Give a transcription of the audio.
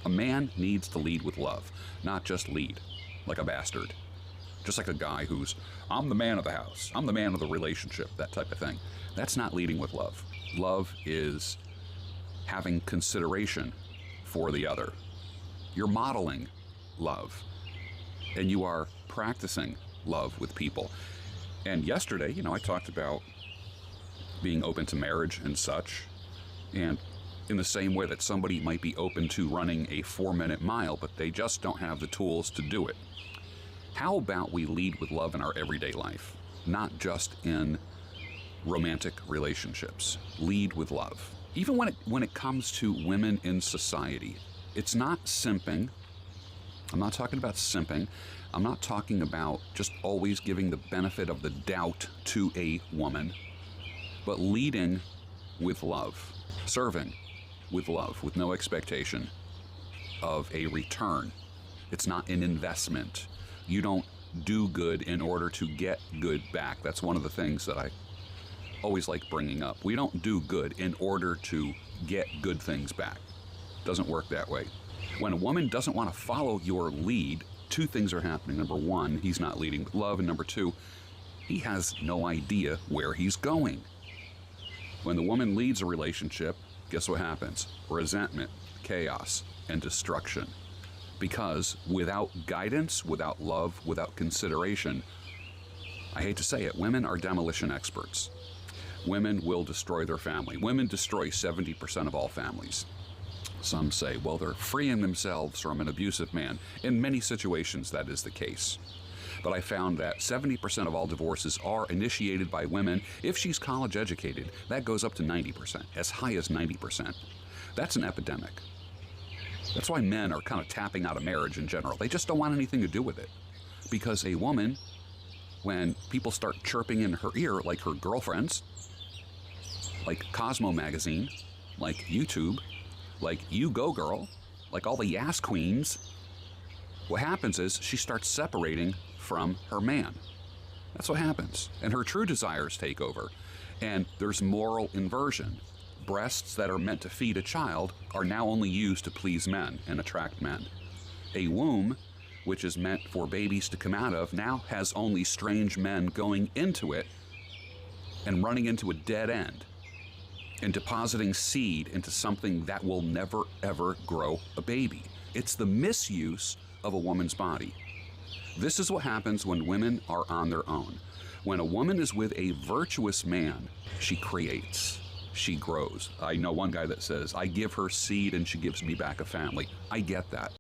A man needs to lead with love, not just lead like a bastard. Just like a guy who's, I'm the man of the house, I'm the man of the relationship, that type of thing. That's not leading with love. Love is having consideration for the other. You're modeling love, and you are practicing love with people. And yesterday, I talked about being open to marriage and such, and in the same way that somebody might be open to running a 4-minute mile, but they just don't have the tools to do it. How about we lead with love in our everyday life, not just in romantic relationships? Lead with love. Even when it comes to women in society, it's not simping. I'm not talking about simping. I'm not talking about just always giving the benefit of the doubt to a woman, but leading with love, serving with love, with no expectation of a return. It's not an investment. You don't do good in order to get good back. That's one of the things that I always like bringing up. We don't do good in order to get good things back. Doesn't work that way. When a woman doesn't want to follow your lead, two things are happening. Number one, he's not leading with love, and number two, he has no idea where he's going. When the woman leads a relationship, guess what happens? Resentment, chaos, and destruction. Because without guidance, without love, without consideration, I hate to say it, women are demolition experts. Women will destroy their family. Women destroy 70% of all families. Some say, well, they're freeing themselves from an abusive man. In many situations, that is the case. But I found that 70% of all divorces are initiated by women. If she's college educated, that goes up to 90%, as high as 90%. That's an epidemic. That's why men are kind of tapping out of marriage in general. They just don't want anything to do with it. Because a woman, when people start chirping in her ear, like her girlfriends, like Cosmo magazine, like YouTube, like You Go Girl, like all the Yas Queens, what happens is she starts separating from her man. That's what happens. And her true desires take over. And there's moral inversion. Breasts that are meant to feed a child are now only used to please men and attract men. A womb, which is meant for babies to come out of, now has only strange men going into it and running into a dead end and depositing seed into something that will never ever grow a baby. It's the misuse of a woman's body. This is what happens when women are on their own. When a woman is with a virtuous man, she creates, she grows. I know one guy that says, I give her seed and she gives me back a family. I get that.